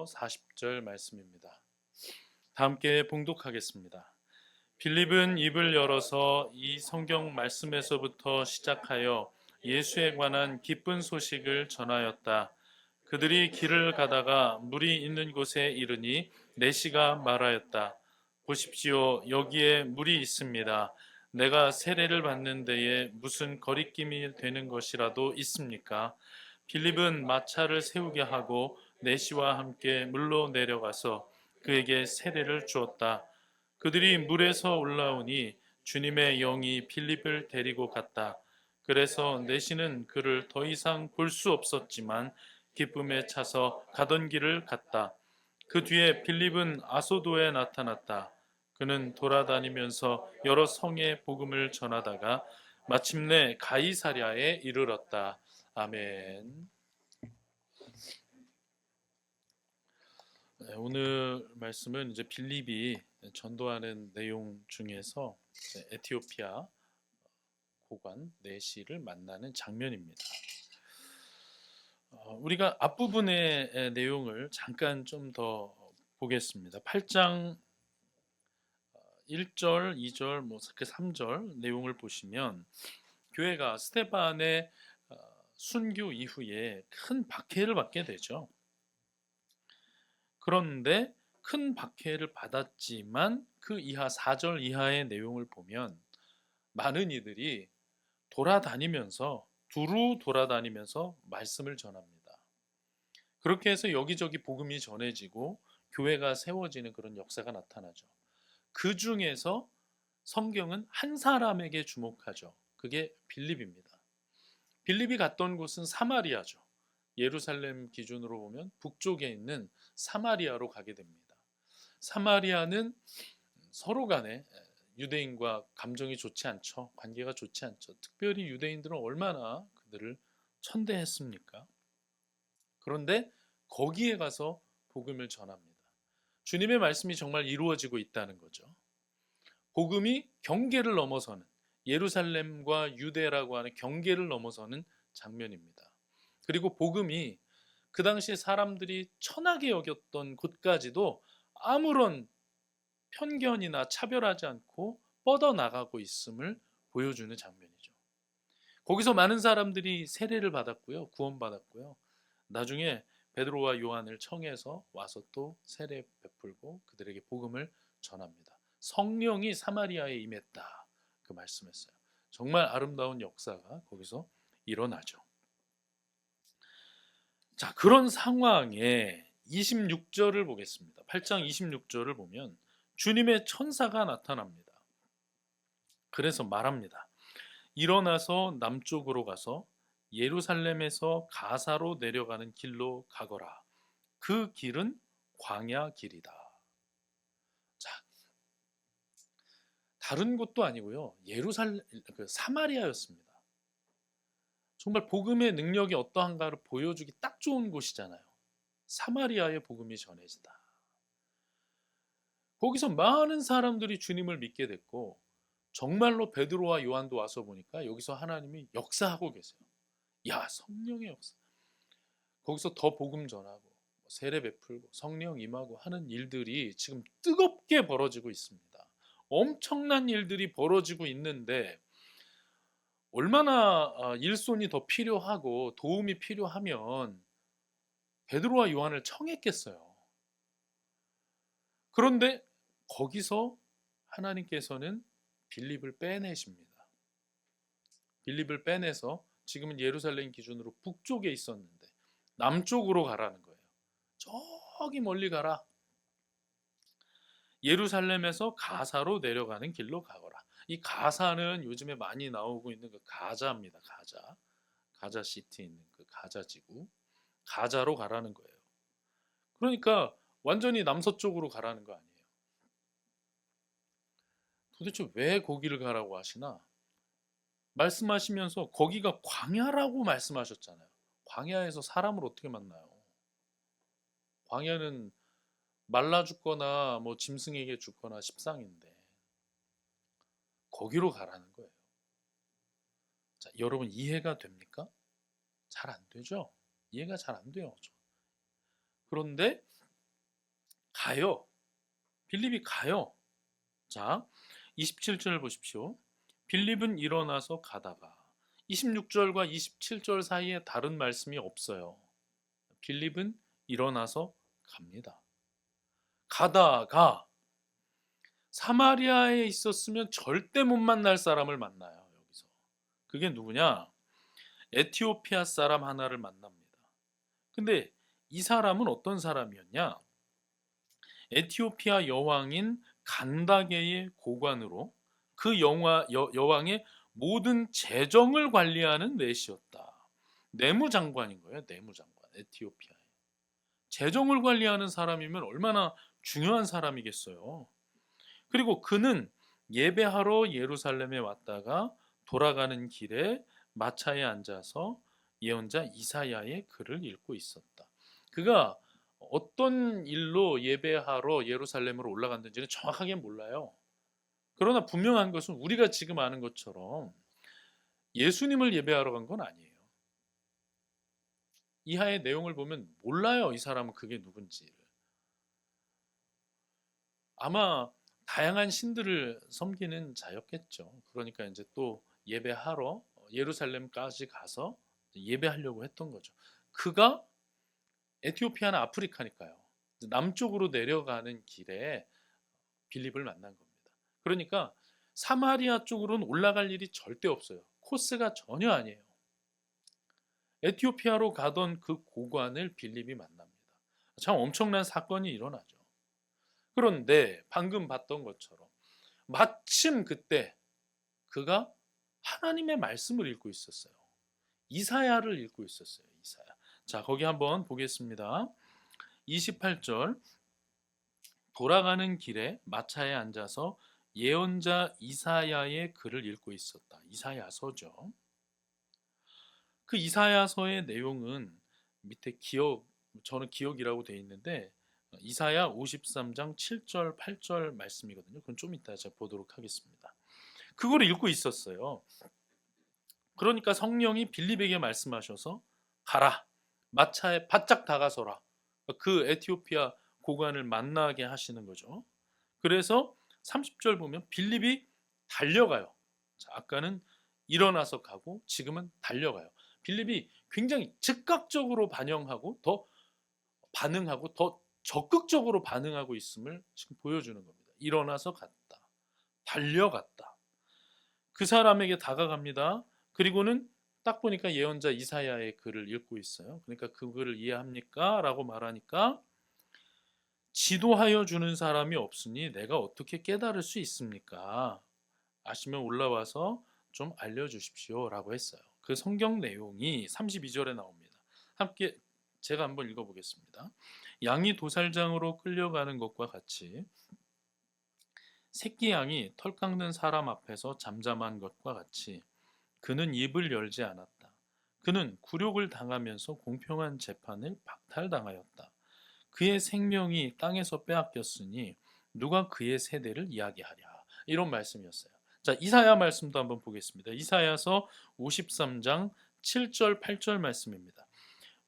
40절 말씀입니다. 다 함께 봉독하겠습니다. 빌립은 입을 열어서 이 성경 말씀에서부터 시작하여 예수에 관한 기쁜 소식을 전하였다. 그들이 길을 가다가 물이 있는 곳에 이르니 내시가 말하였다. 보십시오, 여기에 물이 있습니다. 내가 세례를 받는 데에 무슨 거리낌이 되는 것이라도 있습니까? 빌립은 마차를 세우게 하고 내시와 함께 물로 내려가서 그에게 세례를 주었다. 그들이 물에서 올라오니 주님의 영이 빌립을 데리고 갔다. 그래서 내시는 그를 더 이상 볼 수 없었지만 기쁨에 차서 가던 길을 갔다. 그 뒤에 빌립은 아소도에 나타났다. 그는 돌아다니면서 여러 성에 복음을 전하다가 마침내 가이사랴에 이르렀다. 아멘. 오늘 말씀은 이제 빌립이 전도하는 내용 중에서 에티오피아 고관 내시를 만나는 장면입니다. 우리가 앞부분의 내용을 잠깐 좀 더 보겠습니다. 8장 1절, 2절, 그 3절 내용을 보시면 교회가 스데반의 순교 이후에 큰 박해를 받게 되죠. 그런데 큰 박해를 받았지만 그 이하 4절 이하의 내용을 보면 많은 이들이 두루 돌아다니면서 말씀을 전합니다. 그렇게 해서 여기저기 복음이 전해지고 교회가 세워지는 그런 역사가 나타나죠. 그 중에서 성경은 한 사람에게 주목하죠. 그게 빌립입니다. 빌립이 갔던 곳은 사마리아죠. 예루살렘 기준으로 보면 북쪽에 있는 사마리아로 가게 됩니다. 사마리아는 서로 간에 유대인과 감정이 좋지 않죠. 관계가 좋지 않죠. 특별히 유대인들은 얼마나 그들을 천대했습니까? 그런데 거기에 가서 복음을 전합니다. 주님의 말씀이 정말 이루어지고 있다는 거죠. 복음이 경계를 넘어서는, 예루살렘과 유대라고 하는 경계를 넘어서는 장면입니다. 그리고 복음이 그 당시에 사람들이 천하게 여겼던 곳까지도 아무런 편견이나 차별하지 않고 뻗어나가고 있음을 보여주는 장면이죠. 거기서 많은 사람들이 세례를 받았고요. 구원받았고요. 나중에 베드로와 요한을 청해서 와서 또 세례 베풀고 그들에게 복음을 전합니다. 성령이 사마리아에 임했다. 그 말씀했어요. 정말 아름다운 역사가 거기서 일어나죠. 자, 그런 상황에 26절을 보겠습니다. 8장 26절을 보면 주님의 천사가 나타납니다. 그래서 말합니다. 일어나서 남쪽으로 가서 예루살렘에서 가사로 내려가는 길로 가거라. 그 길은 광야 길이다. 자, 다른 곳도 아니고요. 사마리아였습니다. 정말 복음의 능력이 어떠한가를 보여주기 딱 좋은 곳이잖아요. 사마리아의 복음이 전해지다. 거기서 많은 사람들이 주님을 믿게 됐고 정말로 베드로와 요한도 와서 보니까 여기서 하나님이 역사하고 계세요. 야, 성령의 역사. 거기서 더 복음 전하고 세례 베풀고 성령 임하고 하는 일들이 지금 뜨겁게 벌어지고 있습니다. 엄청난 일들이 벌어지고 있는데 얼마나 일손이 더 필요하고 도움이 필요하면 베드로와 요한을 청했겠어요. 그런데 거기서 하나님께서는 빌립을 빼내십니다. 빌립을 빼내서 지금은 예루살렘 기준으로 북쪽에 있었는데 남쪽으로 가라는 거예요. 저기 멀리 가라. 예루살렘에서 가사로 내려가는 길로 가거라. 이 가사는 요즘에 많이 나오고 있는 그 가자입니다. 가자 시티에 있는 그 가자 지구. 가자로 가라는 거예요. 그러니까 완전히 남서쪽으로 가라는 거 아니에요. 도대체 왜 거기를 가라고 하시나? 말씀하시면서 거기가 광야라고 말씀하셨잖아요. 광야에서 사람을 어떻게 만나요? 광야는 말라 죽거나 짐승에게 죽거나 십상인데 거기로 가라는 거예요. 자, 여러분 이해가 됩니까? 잘 안 되죠? 이해가 잘 안 돼요. 그런데 가요. 빌립이 가요. 자, 27절 보십시오. 빌립은 일어나서 가다가 26절과 27절 사이에 다른 말씀이 없어요. 빌립은 일어나서 갑니다. 가다가 사마리아에 있었으면 절대 못 만날 사람을 만나요. 여기서. 그게 누구냐? 에티오피아 사람 하나를 만납니다. 근데 이 사람은 어떤 사람이었냐? 에티오피아 여왕인 간다게의 고관으로 그 여왕의 모든 재정을 관리하는 넷이었다. 내무장관인 거예요. 내무장관. 에티오피아에. 재정을 관리하는 사람이면 얼마나 중요한 사람이겠어요. 그리고 그는 예배하러 예루살렘에 왔다가 돌아가는 길에 마차에 앉아서 예언자 이사야의 글을 읽고 있었다. 그가 어떤 일로 예배하러 예루살렘으로 올라갔는지는 정확하게 몰라요. 그러나 분명한 것은 우리가 지금 아는 것처럼 예수님을 예배하러 간 건 아니에요. 이하의 내용을 보면 몰라요. 이 사람은 그게 누군지를. 아마 다양한 신들을 섬기는 자였겠죠. 그러니까 이제 또 예배하러 예루살렘까지 가서 예배하려고 했던 거죠. 그가 에티오피아는 아프리카니까요. 남쪽으로 내려가는 길에 빌립을 만난 겁니다. 그러니까 사마리아 쪽으로는 올라갈 일이 절대 없어요. 코스가 전혀 아니에요. 에티오피아로 가던 그 고관을 빌립이 만납니다. 참 엄청난 사건이 일어나죠. 그런데 방금 봤던 것처럼 마침 그때 그가 하나님의 말씀을 읽고 있었어요. 이사야를 읽고 있었어요. 이사야. 자, 거기 한번 보겠습니다. 28절 돌아가는 길에 마차에 앉아서 예언자 이사야의 글을 읽고 있었다. 이사야서죠. 그 이사야서의 내용은 밑에 저는 기억이라고 되어 있는데 이사야 53장 7절 8절 말씀이거든요. 그건 좀 이따 제가 보도록 하겠습니다. 그걸 읽고 있었어요. 그러니까 성령이 빌립에게 말씀하셔서 가라. 마차에 바짝 다가서라. 그 에티오피아 고관을 만나게 하시는 거죠. 그래서 30절 보면 빌립이 달려가요. 자, 아까는 일어나서 가고 지금은 달려가요. 빌립이 굉장히 즉각적으로 반응하고 더 적극적으로 반응하고 있음을 지금 보여주는 겁니다. 일어나서 갔다. 달려갔다. 그 사람에게 다가갑니다. 그리고는 딱 보니까 예언자 이사야의 글을 읽고 있어요. 그러니까 그 글을 이해합니까? 라고 말하니까 지도하여 주는 사람이 없으니 내가 어떻게 깨달을 수 있습니까? 아시면 올라와서 좀 알려주십시오 라고 했어요. 그 성경 내용이 32절에 나옵니다. 함께 제가 한번 읽어보겠습니다. 양이 도살장으로 끌려가는 것과 같이 새끼 양이 털 깎는 사람 앞에서 잠잠한 것과 같이 그는 입을 열지 않았다. 그는 굴욕을 당하면서 공평한 재판을 박탈당하였다. 그의 생명이 땅에서 빼앗겼으니 누가 그의 세대를 이야기하랴. 이런 말씀이었어요. 자, 이사야 말씀도 한번 보겠습니다. 이사야서 53장 7절 8절 말씀입니다.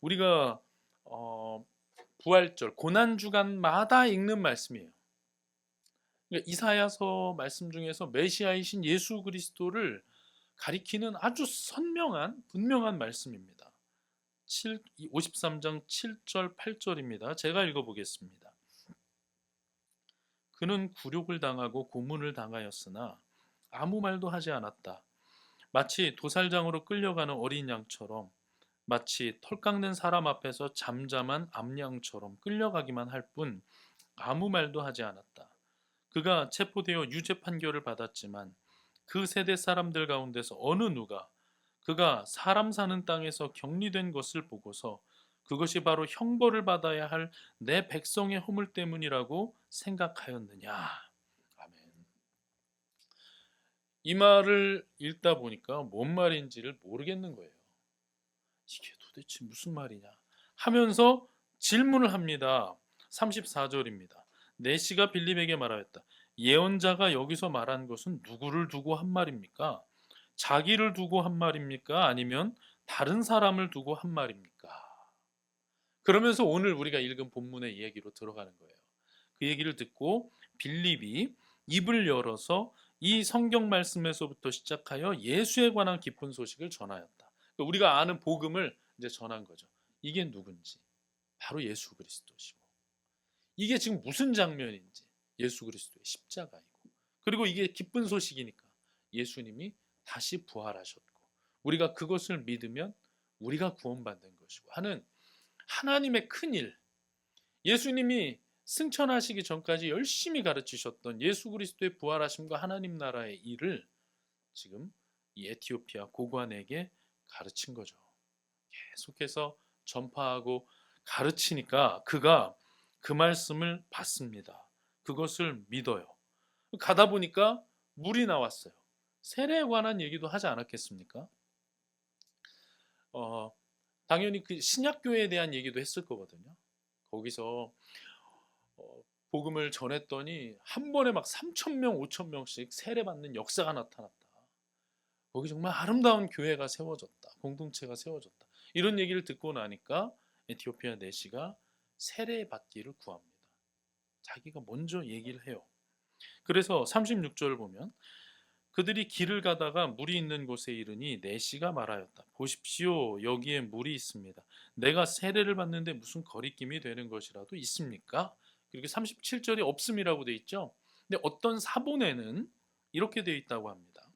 우리가 부활절 고난 주간마다 읽는 말씀이에요. 그러니까 이사야서 말씀 중에서 메시아이신 예수 그리스도를 가리키는 아주 분명한 말씀입니다. 53장 7절 8절입니다. 제가 읽어보겠습니다. 그는 굴욕을 당하고 고문을 당하였으나 아무 말도 하지 않았다. 마치 도살장으로 끌려가는 어린 양처럼 마치 털 깎는 사람 앞에서 잠잠한 암양처럼 끌려가기만 할 뿐 아무 말도 하지 않았다. 그가 체포되어 유죄 판결을 받았지만 그 세대 사람들 가운데서 어느 누가 그가 사람 사는 땅에서 격리된 것을 보고서 그것이 바로 형벌을 받아야 할 내 백성의 허물 때문이라고 생각하였느냐. 아멘. 이 말을 읽다 보니까 뭔 말인지를 모르겠는 거예요. 이게 도대체 무슨 말이냐 하면서 질문을 합니다. 34절입니다. 네시가 빌립에게 말하였다. 예언자가 여기서 말한 것은 누구를 두고 한 말입니까? 자기를 두고 한 말입니까? 아니면 다른 사람을 두고 한 말입니까? 그러면서 오늘 우리가 읽은 본문의 얘기로 들어가는 거예요. 그 얘기를 듣고 빌립이 입을 열어서 이 성경 말씀에서부터 시작하여 예수에 관한 기쁜 소식을 전하였다. 그러니까 우리가 아는 복음을 이제 전한 거죠. 이게 누군지 바로 예수 그리스도시고, 이게 지금 무슨 장면인지 예수 그리스도의 십자가이고, 그리고 이게 기쁜 소식이니까 예수님이 다시 부활하셨고 우리가 그것을 믿으면 우리가 구원받는 것이고 하는 하나님의 큰 일, 예수님이 승천하시기 전까지 열심히 가르치셨던 예수 그리스도의 부활하심과 하나님 나라의 일을 지금 이 에티오피아 고관에게 가르친 거죠. 계속해서 전파하고 가르치니까 그가 그 말씀을 받습니다. 그것을 믿어요. 가다 보니까 물이 나왔어요. 세례에 관한 얘기도 하지 않았겠습니까? 당연히 그 신약교회에 대한 얘기도 했을 거거든요. 거기서 복음을 전했더니 한 번에 막 3,000명, 5,000명씩 세례받는 역사가 나타났다. 거기 정말 아름다운 교회가 세워졌다. 공동체가 세워졌다. 이런 얘기를 듣고 나니까 에티오피아 내시가 세례받기를 구합니다. 자기가 먼저 얘기를 해요. 그래서 36절 보면 그들이 길을 가다가 물이 있는 곳에 이르니 내시가 말하였다. 보십시오, 여기에 물이 있습니다. 내가 세례를 받는데 무슨 거리낌이 되는 것이라도 있습니까? 그리고 37절이 없음이라고 돼 있죠. 근데 어떤 사본에는 이렇게 돼 있다고 합니다.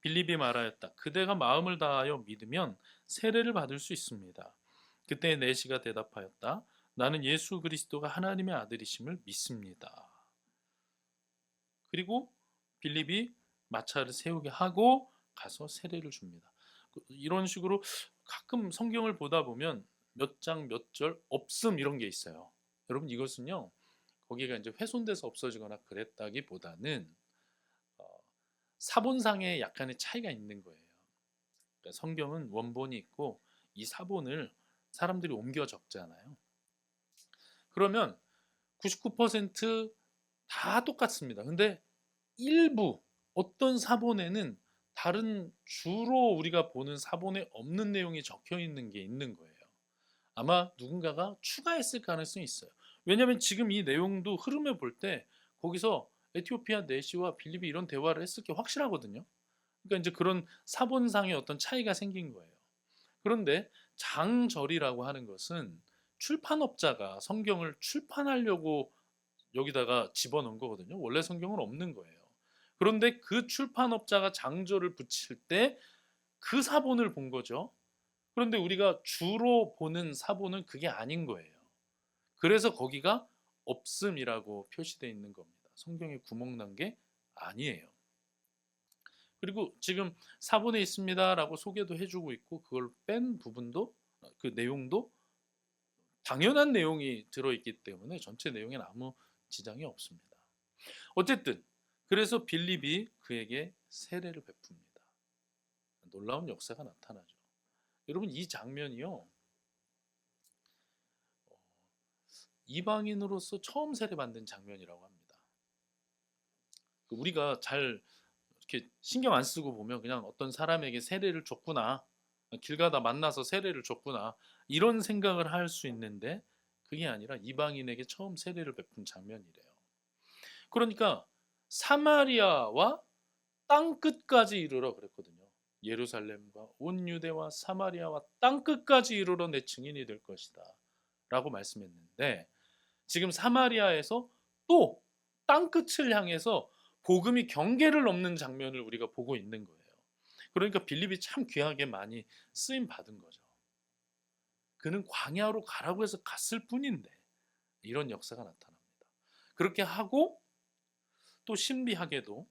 빌립이 말하였다. 그대가 마음을 다하여 믿으면 세례를 받을 수 있습니다. 그때 내시가 대답하였다. 나는 예수 그리스도가 하나님의 아들이심을 믿습니다. 그리고 빌립이 마차를 세우게 하고 가서 세례를 줍니다. 이런 식으로 가끔 성경을 보다 보면 몇 장 몇 절 없음 이런 게 있어요. 여러분, 이것은요, 거기가 이제 훼손돼서 없어지거나 그랬다기보다는 사본상에 약간의 차이가 있는 거예요. 그러니까 성경은 원본이 있고 이 사본을 사람들이 옮겨 적잖아요. 그러면 99%다 똑같습니다. 근데 일부 어떤 사본에는 다른 주로 우리가 보는 사본에 없는 내용이 적혀 있는 게 있는 거예요. 아마 누군가가 추가했을 가능성이 있어요. 왜냐하면 지금 이 내용도 흐름을 볼 때 거기서 에티오피아 내시와 빌립이 이런 대화를 했을 게 확실하거든요. 그러니까 이제 그런 사본상의 어떤 차이가 생긴 거예요. 그런데 장절이라고 하는 것은 출판업자가 성경을 출판하려고 여기다가 집어넣은 거거든요. 원래 성경은 없는 거예요. 그런데 그 출판업자가 장절을 붙일 때 그 사본을 본 거죠. 그런데 우리가 주로 보는 사본은 그게 아닌 거예요. 그래서 거기가 없음이라고 표시되어 있는 겁니다. 성경에 구멍 난 게 아니에요. 그리고 지금 사본에 있습니다라고 소개도 해주고 있고 그걸 뺀 부분도, 그 내용도 당연한 내용이 들어있기 때문에 전체 내용에는 아무 지장이 없습니다. 어쨌든 그래서 빌립이 그에게 세례를 베풉니다. 놀라운 역사가 나타나죠. 여러분, 이 장면이요, 이방인으로서 처음 세례받는 장면이라고 합니다. 우리가 잘 이렇게 신경 안 쓰고 보면 그냥 어떤 사람에게 세례를 줬구나, 길 가다 만나서 세례를 줬구나, 이런 생각을 할 수 있는데 그게 아니라 이방인에게 처음 세례를 베푼 장면이래요. 그러니까 사마리아와 땅 끝까지 이르러 그랬거든요. 예루살렘과 온 유대와 사마리아와 땅 끝까지 이르러 내 증인이 될 것이다 라고 말씀했는데, 지금 사마리아에서 또 땅 끝을 향해서 복음이 경계를 넘는 장면을 우리가 보고 있는 거예요. 그러니까 빌립이 참 귀하게 많이 쓰임 받은 거죠. 그는 광야로 가라고 해서 갔을 뿐인데 이런 역사가 나타납니다. 그렇게 하고 또 신비하게도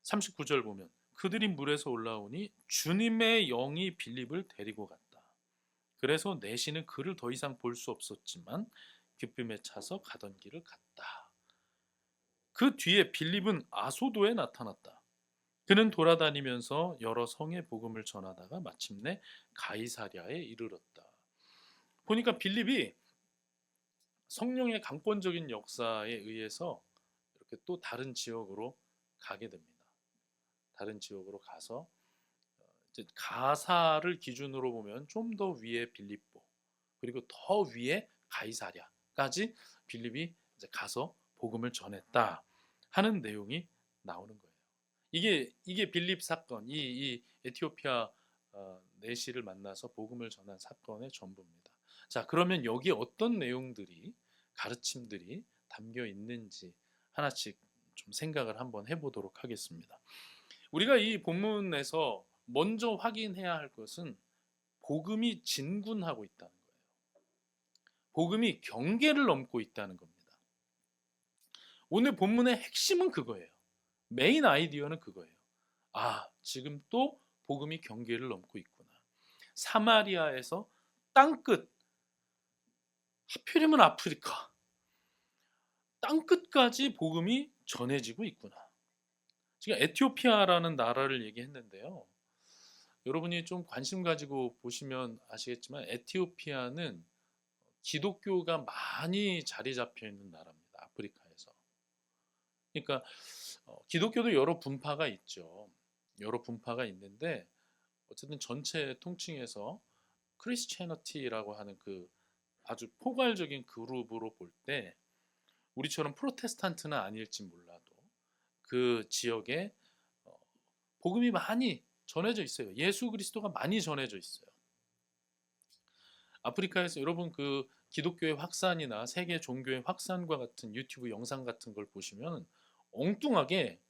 39절 보면 그들이 물에서 올라오니 주님의 영이 빌립을 데리고 갔다. 그래서 내시는 그를 더 이상 볼 수 없었지만 기쁨에 차서 가던 길을 갔다. 그 뒤에 빌립은 아소도에 나타났다. 그는 돌아다니면서 여러 성의 복음을 전하다가 마침내 가이사랴에 이르렀다. 보니까 빌립이 성령의 강권적인 역사에 의해서 이렇게 또 다른 지역으로 가게 됩니다. 다른 지역으로 가서 이제 가사를 기준으로 보면 좀 더 위에 빌립보, 그리고 더 위에 가이사랴, 빌립이 이제 가서 복음을 전했다 하는 내용이 나오는 거예요. 이게 빌립 사건, 이 에티오피아 내시를 만나서 복음을 전한 사건의 전부입니다. 자, 그러면 여기 어떤 내용들이, 가르침들이 담겨 있는지 하나씩 좀 생각을 한번 해보도록 하겠습니다. 우리가 이 본문에서 먼저 확인해야 할 것은 복음이 진군하고 있다는 거예요. 복음이 경계를 넘고 있다는 겁니다. 오늘 본문의 핵심은 그거예요. 메인 아이디어는 그거예요. 아, 지금 또 복음이 경계를 넘고 있구나. 사마리아에서 땅끝, 하필이면 아프리카, 땅끝까지 복음이 전해지고 있구나. 지금 에티오피아라는 나라를 얘기했는데요. 여러분이 좀 관심 가지고 보시면 아시겠지만 에티오피아는 기독교가 많이 자리 잡혀 있는 나라입니다. 아프리카에서. 그러니까 기독교도 여러 분파가 있죠. 여러 분파가 있는데 어쨌든 전체 통칭해서 크리스티애니티라고 하는 그 아주 포괄적인 그룹으로 볼 때 우리처럼 프로테스탄트는 아닐지 몰라도 그 지역에 복음이 많이 전해져 있어요. 예수 그리스도가 많이 전해져 있어요. 아프리카에서 여러분 그 기독교의 확산이나 세계 종교의 확산과 같은 유튜브 영상 같은 걸 보시면 엉뚱하게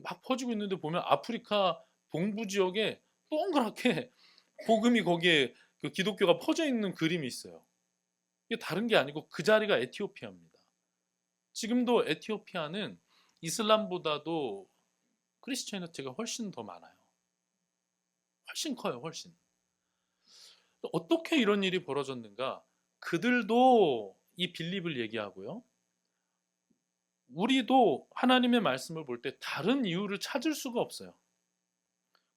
막 퍼지고 있는데 보면 아프리카 동부 지역에 동그랗게 복음이 거기에 그 기독교가 퍼져 있는 그림이 있어요. 이게 다른 게 아니고 그 자리가 에티오피아입니다. 지금도 에티오피아는 이슬람보다도 크리스티애니티가 훨씬 더 많아요. 훨씬 커요, 훨씬. 어떻게 이런 일이 벌어졌는가? 그들도 이 빌립을 얘기하고요. 우리도 하나님의 말씀을 볼 때 다른 이유를 찾을 수가 없어요.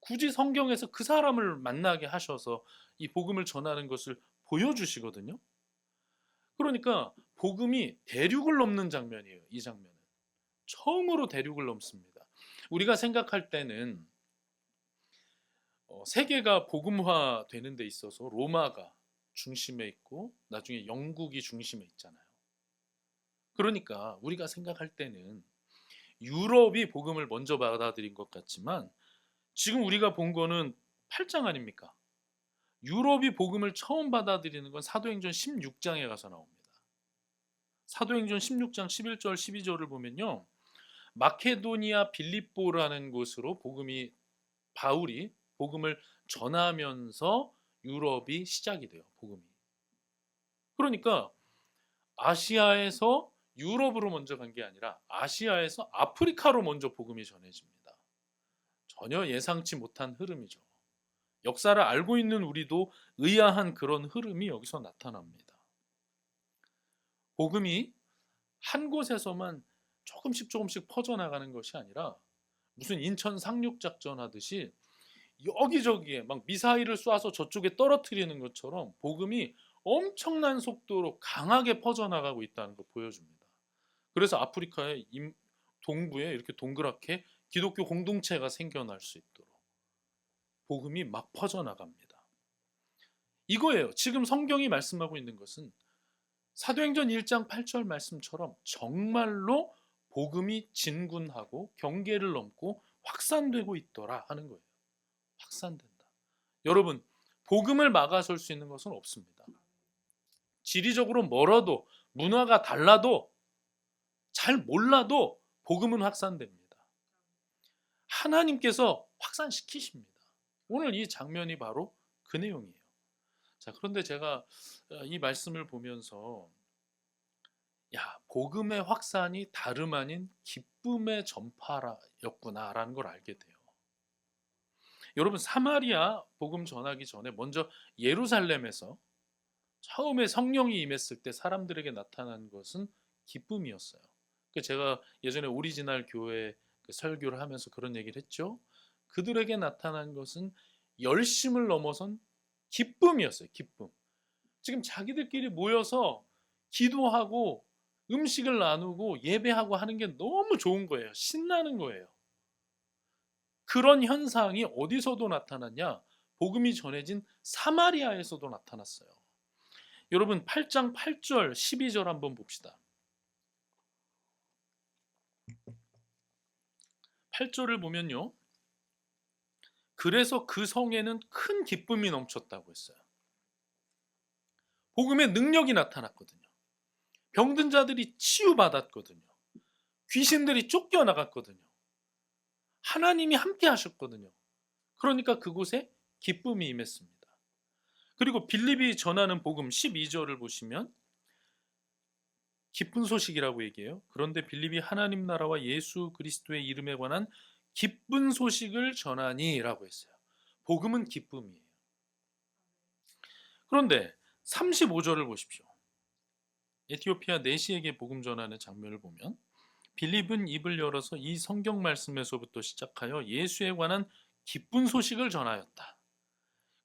굳이 성경에서 그 사람을 만나게 하셔서 이 복음을 전하는 것을 보여주시거든요. 그러니까 복음이 대륙을 넘는 장면이에요. 이 장면은. 처음으로 대륙을 넘습니다. 우리가 생각할 때는 세계가 복음화 되는 데 있어서 로마가 중심에 있고 나중에 영국이 중심에 있잖아요. 그러니까 우리가 생각할 때는 유럽이 복음을 먼저 받아들인 것 같지만 지금 우리가 본 거는 8장 아닙니까? 유럽이 복음을 처음 받아들이는 건 사도행전 16장에 가서 나옵니다. 사도행전 16장 11절 12절을 보면요. 마케도니아 빌립보라는 곳으로 바울이 복음을 전하면서 유럽이 시작이 돼요. 복음이. 그러니까 아시아에서 유럽으로 먼저 간 게 아니라 아시아에서 아프리카로 먼저 복음이 전해집니다. 전혀 예상치 못한 흐름이죠. 역사를 알고 있는 우리도 의아한 그런 흐름이 여기서 나타납니다. 복음이 한 곳에서만 조금씩 퍼져나가는 것이 아니라 무슨 인천 상륙작전 하듯이 여기저기에 막 미사일을 쏴서 저쪽에 떨어뜨리는 것처럼 복음이 엄청난 속도로 강하게 퍼져나가고 있다는 걸 보여줍니다. 그래서 아프리카의 동부에 이렇게 동그랗게 기독교 공동체가 생겨날 수 있도록 복음이 막 퍼져나갑니다. 이거예요. 지금 성경이 말씀하고 있는 것은 사도행전 1장 8절 말씀처럼 정말로 복음이 진군하고 경계를 넘고 확산되고 있더라 하는 거예요. 확산된다. 여러분, 복음을 막아설 수 있는 것은 없습니다. 지리적으로 멀어도 문화가 달라도 잘 몰라도 복음은 확산됩니다. 하나님께서 확산시키십니다. 오늘 이 장면이 바로 그 내용이에요. 자, 그런데 제가 이 말씀을 보면서 복음의 확산이 다름 아닌 기쁨의 전파였구나라는 걸 알게 돼요. 여러분, 사마리아 복음 전하기 전에 먼저 예루살렘에서 처음에 성령이 임했을 때 사람들에게 나타난 것은 기쁨이었어요. 제가 예전에 오리지널 교회 설교를 하면서 그런 얘기를 했죠. 그들에게 나타난 것은 열심을 넘어선 기쁨이었어요. 기쁨. 지금 자기들끼리 모여서 기도하고 음식을 나누고 예배하고 하는 게 너무 좋은 거예요. 신나는 거예요. 그런 현상이 어디서도 나타났냐? 복음이 전해진 사마리아에서도 나타났어요. 여러분 8장 8절 12절 한번 봅시다. 8절을 보면요. 그래서 그 성에는 큰 기쁨이 넘쳤다고 했어요. 복음의 능력이 나타났거든요. 병든 자들이 치유받았거든요. 귀신들이 쫓겨나갔거든요. 하나님이 함께 하셨거든요. 그러니까 그곳에 기쁨이 임했습니다. 그리고 빌립이 전하는 복음 12절을 보시면 기쁜 소식이라고 얘기해요. 그런데 빌립이 하나님 나라와 예수 그리스도의 이름에 관한 기쁜 소식을 전하니 라고 했어요. 복음은 기쁨이에요. 그런데 35절을 보십시오. 에티오피아 내시에게 복음 전하는 장면을 보면 빌립은 입을 열어서 이 성경 말씀에서부터 시작하여 예수에 관한 기쁜 소식을 전하였다.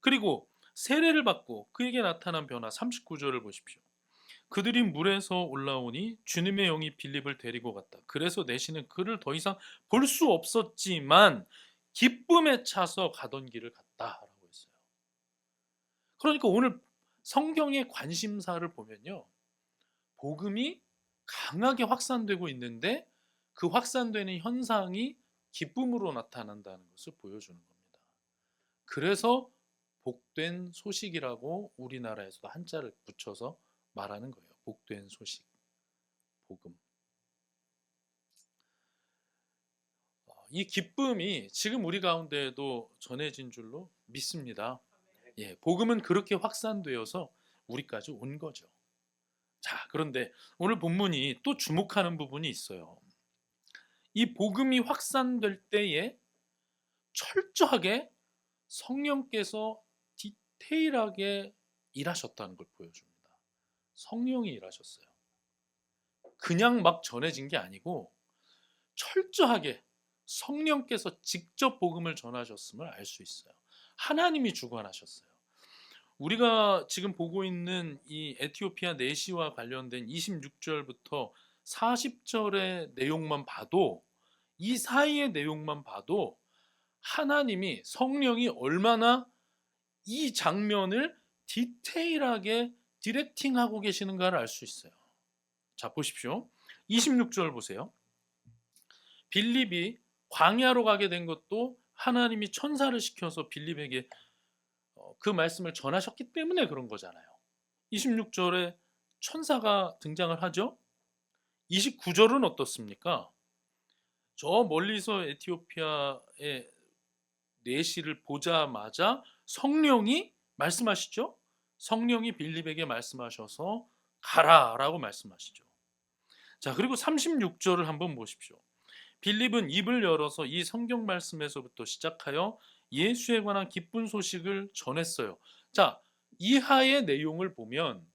그리고 세례를 받고 그에게 나타난 변화 39절을 보십시오. 그들이 물에서 올라오니 주님의 영이 빌립을 데리고 갔다. 그래서 내시는 그를 더 이상 볼 수 없었지만 기쁨에 차서 가던 길을 갔다라고 했어요. 그러니까 오늘 성경의 관심사를 보면요. 복음이 강하게 확산되고 있는데 그 확산되는 현상이 기쁨으로 나타난다는 것을 보여주는 겁니다. 그래서 복된 소식이라고 우리나라에서도 한자를 붙여서 말하는 거예요. 복된 소식, 복음. 이 기쁨이 지금 우리 가운데에도 전해진 줄로 믿습니다. 예, 복음은 그렇게 확산되어서 우리까지 온 거죠. 자, 그런데 오늘 본문이 또 주목하는 부분이 있어요. 이 복음이 확산될 때에 철저하게 성령께서 디테일하게 일하셨다는 걸 보여줍니다. 성령이 일하셨어요. 그냥 막 전해진 게 아니고 철저하게 성령께서 직접 복음을 전하셨음을 알 수 있어요. 하나님이 주관하셨어요. 우리가 지금 보고 있는 이 에티오피아 내시와 관련된 26절부터 40절의 내용만 봐도 이 사이의 내용만 봐도 하나님이 성령이 얼마나 이 장면을 디테일하게 디렉팅하고 계시는가를 알 수 있어요. 자, 보십시오. 26절 보세요. 빌립이 광야로 가게 된 것도 하나님이 천사를 시켜서 빌립에게 그 말씀을 전하셨기 때문에 그런 거잖아요. 26절에 천사가 등장을 하죠. 29절은 어떻습니까? 저 멀리서 에티오피아의 내시를 보자마자 성령이 말씀하시죠. 성령이 빌립에게 말씀하셔서 가라라고 말씀하시죠. 자, 그리고 36절을 한번 보십시오. 빌립은 입을 열어서 이 성경 말씀에서부터 시작하여 예수에 관한 기쁜 소식을 전했어요. 자, 이하의 내용을 보면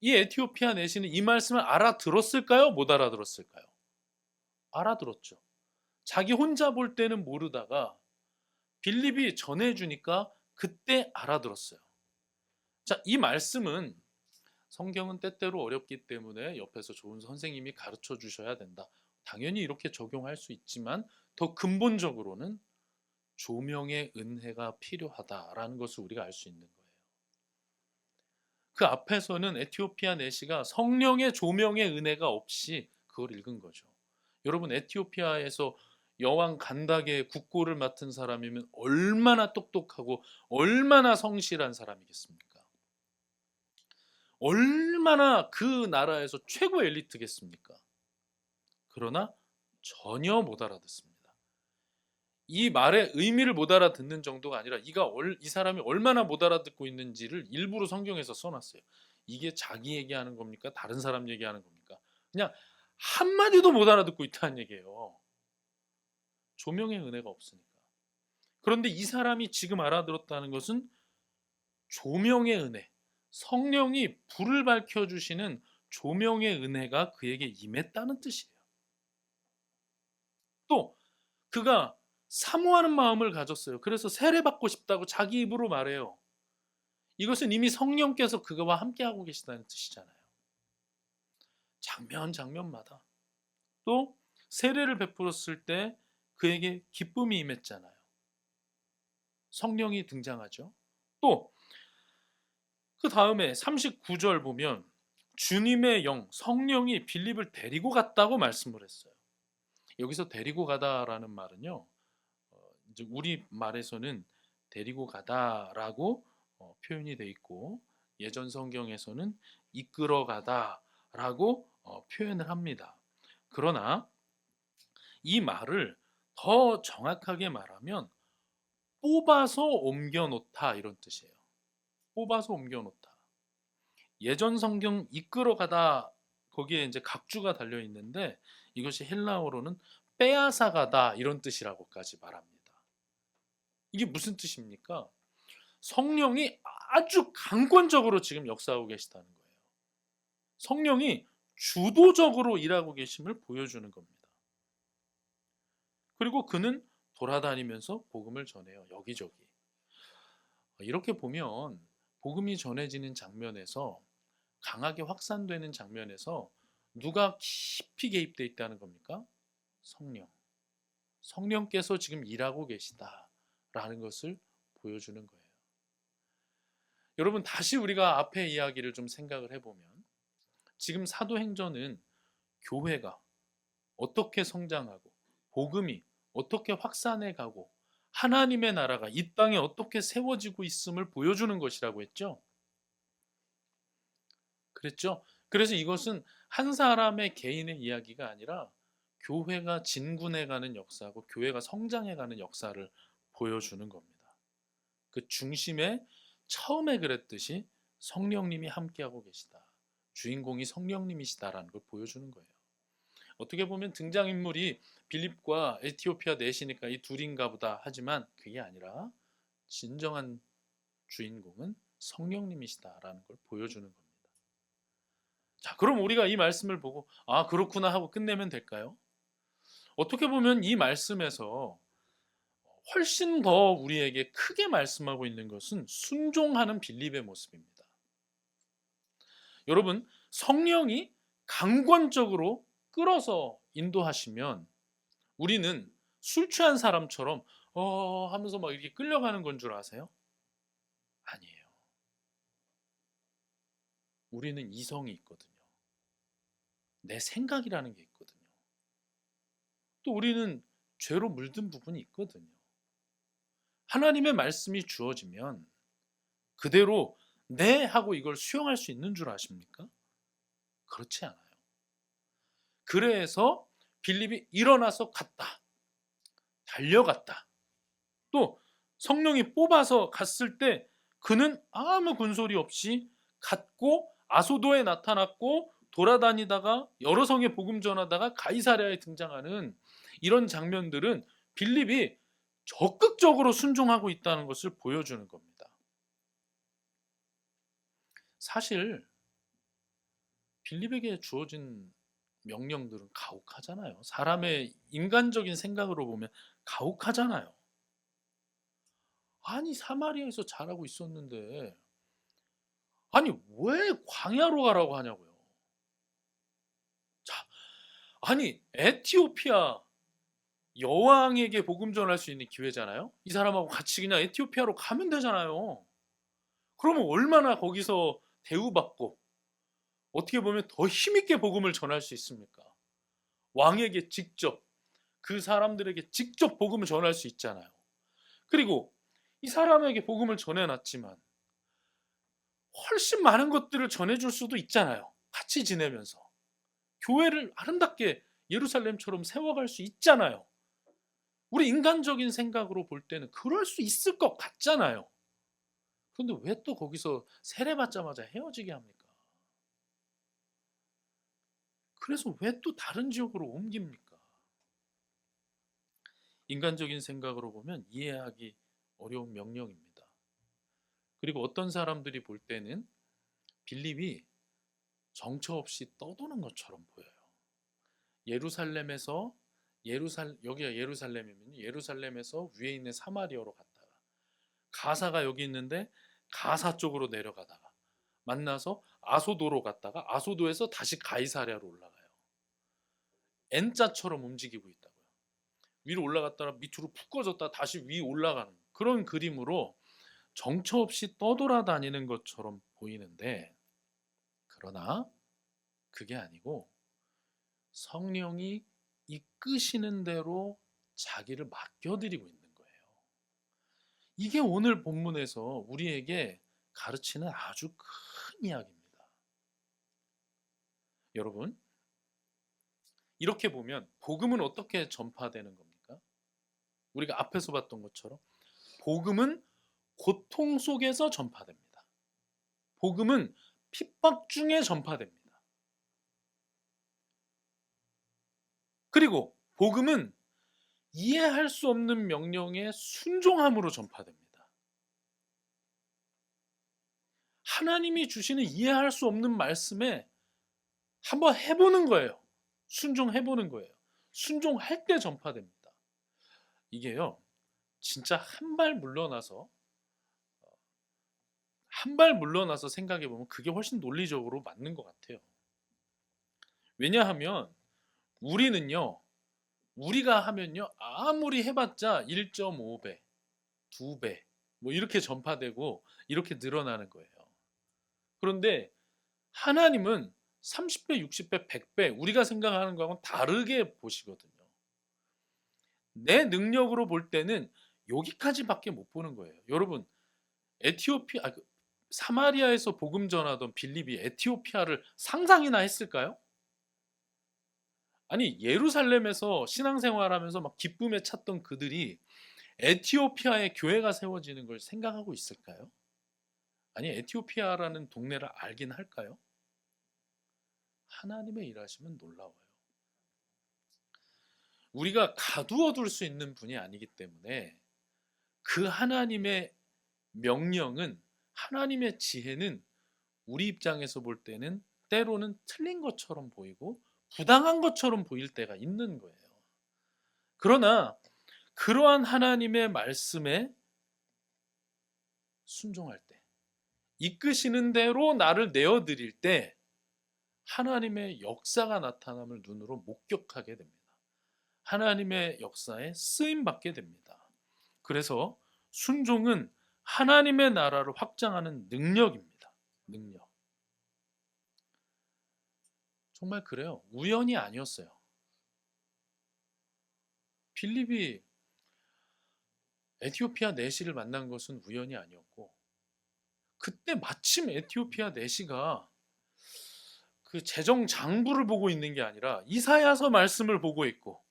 이 에티오피아 내시는 이 말씀을 알아들었을까요? 못 알아들었을까요? 알아들었죠. 자기 혼자 볼 때는 모르다가 빌립이 전해주니까 그때 알아들었어요. 자, 이 말씀은 성경은 때때로 어렵기 때문에 옆에서 좋은 선생님이 가르쳐 주셔야 된다. 당연히 이렇게 적용할 수 있지만 더 근본적으로는 조명의 은혜가 필요하다라는 것을 우리가 알 수 있는 거예요. 그 앞에서는 에티오피아 내시가 성령의 조명의 은혜가 없이 그걸 읽은 거죠. 여러분, 에티오피아에서 여왕 간닥의 국고를 맡은 사람이면 얼마나 똑똑하고 얼마나 성실한 사람이겠습니까? 얼마나 그 나라에서 최고 엘리트겠습니까? 그러나 전혀 못 알아듣습니다. 이 말의 의미를 못 알아듣는 정도가 아니라 이 사람이 얼마나 못 알아듣고 있는지를 일부러 성경에서 써놨어요. 이게 자기 얘기하는 겁니까? 다른 사람 얘기하는 겁니까? 그냥 한마디도 못 알아듣고 있다는 얘기예요. 조명의 은혜가 없으니까. 그런데 이 사람이 지금 알아들었다는 것은 조명의 은혜, 성령이 불을 밝혀주시는 조명의 은혜가 그에게 임했다는 뜻이에요. 또 그가 사모하는 마음을 가졌어요. 그래서 세례받고 싶다고 자기 입으로 말해요. 이것은 이미 성령께서 그와 함께하고 계시다는 뜻이잖아요. 장면마다 또 세례를 베풀었을 때 그에게 기쁨이 임했잖아요. 성령이 등장하죠. 또 그 다음에 39절 보면 주님의 영, 성령이 빌립을 데리고 갔다고 말씀을 했어요. 여기서 데리고 가다라는 말은요, 이제 우리 말에서는 데리고 가다라고 표현이 돼 있고, 예전 성경에서는 이끌어 가다라고 표현을 합니다. 그러나 이 말을 더 정확하게 말하면 뽑아서 옮겨 놓다 이런 뜻이에요. 뽑아서 옮겨 놓다. 예전 성경 이끌어 가다, 거기에 이제 각주가 달려 있는데 이것이 헬라어로는 빼앗아 가다 이런 뜻이라고까지 말합니다. 이게 무슨 뜻입니까? 성령이 아주 강권적으로 지금 역사하고 계시다는 거예요. 성령이 주도적으로 일하고 계심을 보여주는 겁니다. 그리고 그는 돌아다니면서 복음을 전해요. 여기저기. 이렇게 보면 복음이 전해지는 장면에서, 강하게 확산되는 장면에서 누가 깊이 개입되어 있다는 겁니까? 성령. 성령께서 지금 일하고 계시다라는 것을 보여주는 거예요. 여러분, 다시 우리가 앞에 이야기를 좀 생각을 해보면, 지금 사도행전은 교회가 어떻게 성장하고 복음이 어떻게 확산해 가고 하나님의 나라가 이 땅에 어떻게 세워지고 있음을 보여주는 것이라고 했죠. 그랬죠. 그래서 이것은 한 사람의 개인의 이야기가 아니라 교회가 진군해 가는 역사고 교회가 성장해 가는 역사를 보여주는 겁니다. 그 중심에 처음에 그랬듯이 성령님이 함께하고 계시다. 주인공이 성령님이시다라는 걸 보여주는 거예요. 어떻게 보면 등장인물이 빌립과 에티오피아 넷이니까 이 둘인가 보다 하지만 그게 아니라 진정한 주인공은 성령님이시다라는 걸 보여주는 겁니다. 자, 그럼 우리가 이 말씀을 보고 아, 그렇구나 하고 끝내면 될까요? 어떻게 보면 이 말씀에서 훨씬 더 우리에게 크게 말씀하고 있는 것은 순종하는 빌립의 모습입니다. 여러분, 성령이 강권적으로 끌어서 인도하시면 우리는 술 취한 사람처럼 하면서 막 이렇게 끌려가는 건 줄 아세요? 아니에요. 우리는 이성이 있거든요. 내 생각이라는 게 있거든요. 또 우리는 죄로 물든 부분이 있거든요. 하나님의 말씀이 주어지면 그대로 네 하고 이걸 수용할 수 있는 줄 아십니까? 그렇지 않아요. 그래서 빌립이 일어나서 갔다. 달려갔다. 또 성령이 뽑아서 갔을 때 그는 아무 군소리 없이 갔고 아소도에 나타났고 돌아다니다가 여러 성에 복음 전하다가 가이사랴에 등장하는 이런 장면들은 빌립이 적극적으로 순종하고 있다는 것을 보여주는 겁니다. 사실 빌립에게 주어진 명령들은 가혹하잖아요. 사람의 인간적인 생각으로 보면 가혹하잖아요. 아니, 사마리아에서 자라고 있었는데 아니 왜 광야로 가라고 하냐고요. 자, 아니 에티오피아 여왕에게 복음 전할 수 있는 기회잖아요. 이 사람하고 같이 그냥 에티오피아로 가면 되잖아요. 그러면 얼마나 거기서 대우받고 어떻게 보면 더 힘있게 복음을 전할 수 있습니까? 왕에게 직접, 그 사람들에게 직접 복음을 전할 수 있잖아요. 그리고 이 사람에게 복음을 전해놨지만 훨씬 많은 것들을 전해줄 수도 있잖아요. 같이 지내면서 교회를 아름답게 예루살렘처럼 세워갈 수 있잖아요. 우리 인간적인 생각으로 볼 때는 그럴 수 있을 것 같잖아요. 그런데 왜 또 거기서 세례받자마자 헤어지게 합니까? 그래서 왜 또 다른 지역으로 옮깁니까? 인간적인 생각으로 보면 이해하기 어려운 명령입니다. 그리고 어떤 사람들이 볼 때는 빌립이 정처 없이 떠도는 것처럼 보여요. 예루살렘에서 여기가 예루살렘이면 예루살렘에서 위에 있는 사마리아로 갔다가 가사가 여기 있는데 가사 쪽으로 내려가다가 만나서 아소도로 갔다가 아소도에서 다시 가이사랴로 올라가요. N자처럼 움직이고 있다고요. 위로 올라갔다가 밑으로 푹 꺼졌다 다시 위 올라가는 그런 그림으로 정처 없이 떠돌아다니는 것처럼 보이는데, 그러나 그게 아니고 성령이 이끄시는 대로 자기를 맡겨드리고 있는 거예요. 이게 오늘 본문에서 우리에게 가르치는 아주 큰 이야기입니다. 여러분, 이렇게 보면 복음은 어떻게 전파되는 겁니까? 우리가 앞에서 봤던 것처럼 복음은 고통 속에서 전파됩니다. 복음은 핍박 중에 전파됩니다. 그리고 복음은 이해할 수 없는 명령에 순종함으로 전파됩니다. 하나님이 주시는 이해할 수 없는 말씀에 한번 해보는 거예요. 순종해보는 거예요. 순종할 때 전파됩니다. 이게요, 진짜 한 발 물러나서 생각해보면 그게 훨씬 논리적으로 맞는 것 같아요. 왜냐하면 우리가 하면요, 아무리 해봤자 1.5배, 2배, 뭐 이렇게 전파되고 이렇게 늘어나는 거예요. 그런데 하나님은 30배, 60배, 100배 우리가 생각하는 거하고는 다르게 보시거든요. 내 능력으로 볼 때는 여기까지밖에 못 보는 거예요. 여러분, 사마리아에서 복음 전하던 빌립이 에티오피아를 상상이나 했을까요? 아니, 예루살렘에서 신앙생활하면서 막 기쁨에 찼던 그들이 에티오피아에 교회가 세워지는 걸 생각하고 있을까요? 아니, 에티오피아라는 동네를 알긴 할까요? 하나님의 일하심은 놀라워요. 우리가 가두어둘 수 있는 분이 아니기 때문에 그 하나님의 명령은, 하나님의 지혜는 우리 입장에서 볼 때는 때로는 틀린 것처럼 보이고 부당한 것처럼 보일 때가 있는 거예요. 그러나 그러한 하나님의 말씀에 순종할 때, 이끄시는 대로 나를 내어드릴 때 하나님의 역사가 나타남을 눈으로 목격하게 됩니다. 하나님의 역사에 쓰임받게 됩니다. 그래서 순종은 하나님의 나라를 확장하는 능력입니다. 능력. 정말 그래요. 우연이 아니었어요. 빌립이 에티오피아 내시를 만난 것은 우연이 아니었고, 그때 마침 에티오피아 내시가 그 재정 장부를 보고 있는 게 아니라 이사야서 말씀을 보고 있고,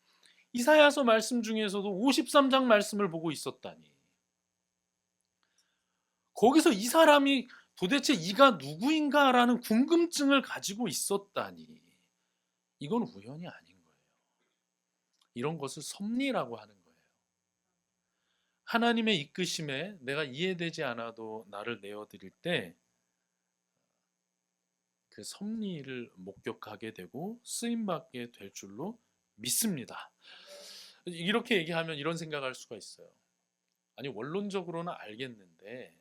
이사야서 말씀 중에서도 53장 말씀을 보고 있었다니. 거기서 이 사람이 도대체 이가 누구인가라는 궁금증을 가지고 있었다니. 이건 우연이 아닌 거예요. 이런 것을 섭리라고 하는 거예요. 하나님의 이끄심에 내가 이해되지 않아도 나를 내어드릴 때 그 섭리를 목격하게 되고 쓰임받게 될 줄로 믿습니다. 이렇게 얘기하면 이런 생각할 수가 있어요. 아니, 원론적으로는 알겠는데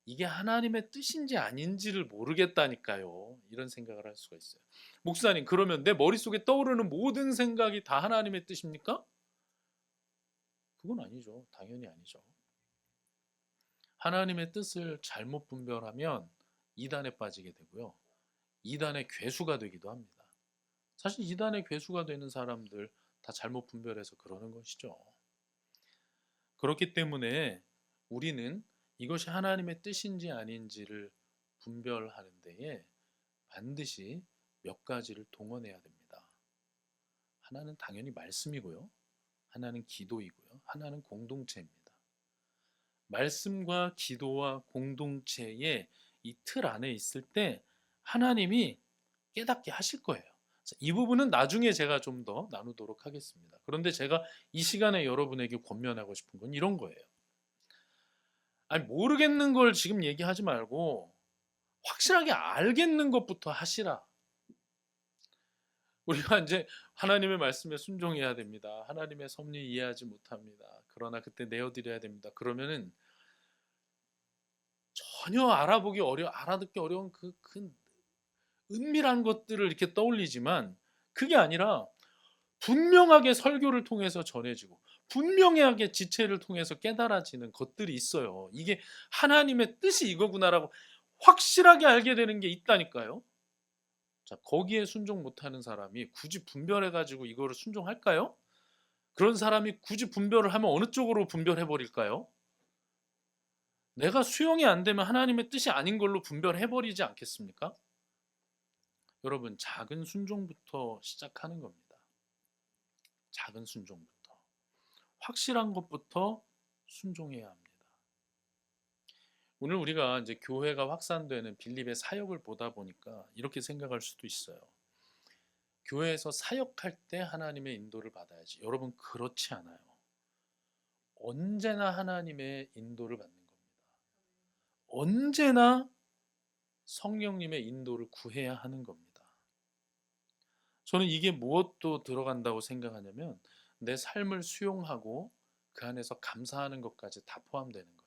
이게 하나님의 뜻인지 아닌지를 모르겠다니까요. 이런 생각을 할 수가 있어요. 목사님, 그러면 내 머릿속에 떠오르는 모든 생각이 다 하나님의 뜻입니까? 그건 아니죠. 당연히 아니죠. 하나님의 뜻을 잘못 분별하면 이단에 빠지게 되고요. 이단의 괴수가 되기도 합니다. 사실 이단의 괴수가 되는 사람들 다 잘못 분별해서 그러는 것이죠. 그렇기 때문에 우리는 이것이 하나님의 뜻인지 아닌지를 분별하는 데에 반드시 몇 가지를 동원해야 됩니다. 하나는 당연히 말씀이고요. 하나는 기도이고요. 하나는 공동체입니다. 말씀과 기도와 공동체의 이 틀 안에 있을 때 하나님이 깨닫게 하실 거예요. 이 부분은 나중에 제가 좀 더 나누도록 하겠습니다. 그런데 제가 이 시간에 여러분에게 권면하고 싶은 건 이런 거예요. 아니, 모르겠는 걸 지금 얘기하지 말고 확실하게 알겠는 것부터 하시라. 우리가 이제 하나님의 말씀에 순종해야 됩니다. 하나님의 섭리 이해하지 못합니다. 그러나 그때 내어드려야 됩니다. 그러면은 전혀 알아듣기 어려운 그 은밀한 것들을 이렇게 떠올리지만 그게 아니라 분명하게 설교를 통해서 전해지고 분명하게 지체를 통해서 깨달아지는 것들이 있어요. 이게 하나님의 뜻이 이거구나라고 확실하게 알게 되는 게 있다니까요. 자, 거기에 순종 못하는 사람이 굳이 분별해가지고 이거를 순종할까요? 그런 사람이 굳이 분별을 하면 어느 쪽으로 분별해 버릴까요? 내가 수용이 안 되면 하나님의 뜻이 아닌 걸로 분별해 버리지 않겠습니까? 여러분, 작은 순종부터 시작하는 겁니다. 작은 순종부터. 확실한 것부터 순종해야 합니다. 오늘 우리가 이제 교회가 확산되는 빌립의 사역을 보다 보니까 이렇게 생각할 수도 있어요. 교회에서 사역할 때 하나님의 인도를 받아야지. 여러분, 그렇지 않아요. 언제나 하나님의 인도를 받는 겁니다. 언제나 성령님의 인도를 구해야 하는 겁니다. 저는 이게 무엇도 들어간다고 생각하냐면 내 삶을 수용하고 그 안에서 감사하는 것까지 다 포함되는 거예요.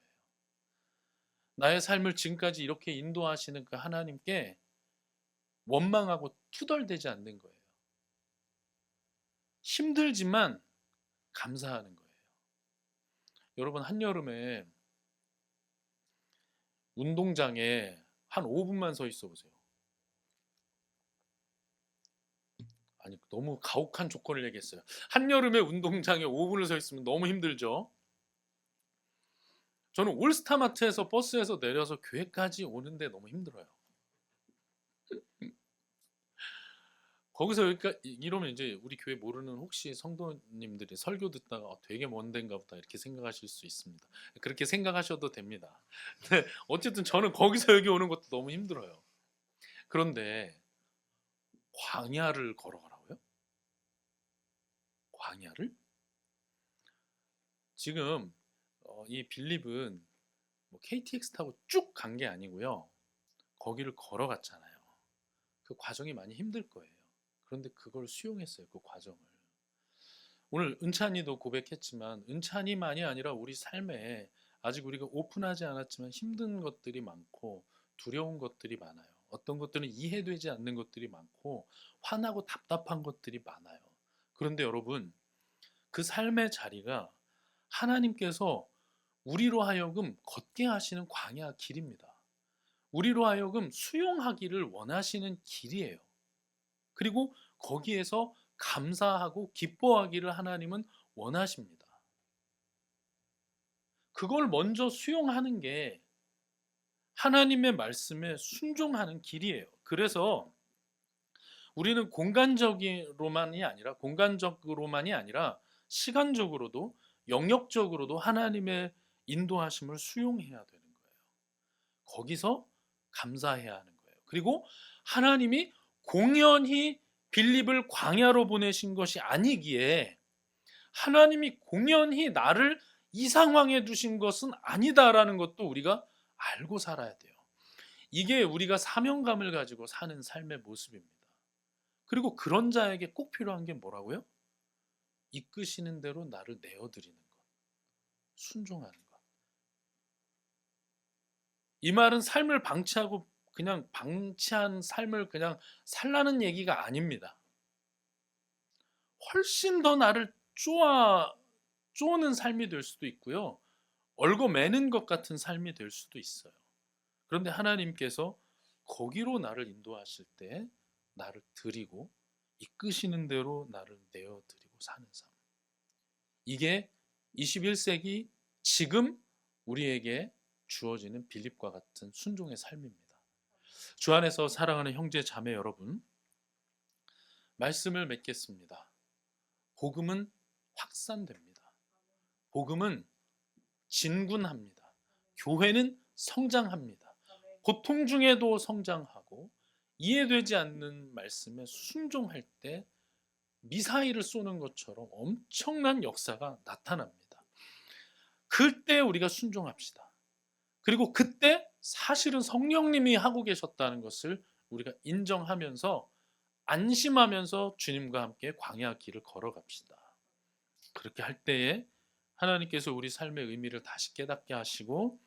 나의 삶을 지금까지 이렇게 인도하시는 그 하나님께 원망하고 투덜대지 않는 거예요. 힘들지만 감사하는 거예요. 여러분, 한여름에 운동장에 한 5분만 서 있어 보세요. 아니, 너무 가혹한 조건을 얘기했어요. 한여름에 운동장에 5분을 서 있으면 너무 힘들죠. 저는 올스타마트에서 버스에서 내려서 교회까지 오는데 너무 힘들어요. 거기서 여기까지 이러면 이제 우리 교회 모르는 혹시 성도님들이 설교 듣다가 되게 먼 데인가 보다 이렇게 생각하실 수 있습니다. 그렇게 생각하셔도 됩니다. 근데 어쨌든 저는 거기서 여기 오는 것도 너무 힘들어요. 그런데 광야를 걸어가라고요? 광야를? 지금 이 빌립은 뭐 KTX 타고 쭉 간 게 아니고요. 거기를 걸어갔잖아요. 그 과정이 많이 힘들 거예요. 그런데 그걸 수용했어요. 그 과정을. 오늘 은찬이도 고백했지만 은찬이만이 아니라 우리 삶에 아직 우리가 오픈하지 않았지만 힘든 것들이 많고 두려운 것들이 많아요. 어떤 것들은 이해되지 않는 것들이 많고 화나고 답답한 것들이 많아요. 그런데 여러분, 그 삶의 자리가 하나님께서 우리로 하여금 걷게 하시는 광야 길입니다. 우리로 하여금 수용하기를 원하시는 길이에요. 그리고 거기에서 감사하고 기뻐하기를 하나님은 원하십니다. 그걸 먼저 수용하는 게 하나님의 말씀에 순종하는 길이에요. 그래서 우리는 공간적으로만이 아니라 시간적으로도 영역적으로도 하나님의 인도하심을 수용해야 되는 거예요. 거기서 감사해야 하는 거예요. 그리고 하나님이 공연히 빌립을 광야로 보내신 것이 아니기에 하나님이 공연히 나를 이 상황에 두신 것은 아니다라는 것도 우리가 알고 살아야 돼요. 이게 우리가 사명감을 가지고 사는 삶의 모습입니다. 그리고 그런 자에게 꼭 필요한 게 뭐라고요? 이끄시는 대로 나를 내어드리는 것, 순종하는 것. 이 말은 삶을 방치하고 그냥 방치한 삶을 그냥 살라는 얘기가 아닙니다. 훨씬 더 나를 쪼는 삶이 될 수도 있고요. 얽어매는 것 같은 삶이 될 수도 있어요. 그런데 하나님께서 거기로 나를 인도하실 때 나를 드리고 이끄시는 대로 나를 내어드리고 사는 삶. 이게 21세기 지금 우리에게 주어지는 빌립과 같은 순종의 삶입니다. 주 안에서 사랑하는 형제 자매 여러분, 말씀을 맺겠습니다. 복음은 확산됩니다. 복음은 진군합니다. 교회는 성장합니다. 고통 중에도 성장하고 이해되지 않는 말씀에 순종할 때 미사일을 쏘는 것처럼 엄청난 역사가 나타납니다. 그때 우리가 순종합시다. 그리고 그때 사실은 성령님이 하고 계셨다는 것을 우리가 인정하면서 안심하면서 주님과 함께 광야 길을 걸어갑시다. 그렇게 할 때에 하나님께서 우리 삶의 의미를 다시 깨닫게 하시고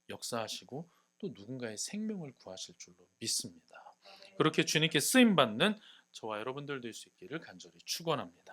역사하시고 또 누군가의 생명을 구하실 줄로 믿습니다. 그렇게 주님께 쓰임받는 저와 여러분들 될 수 있기를 간절히 축원합니다.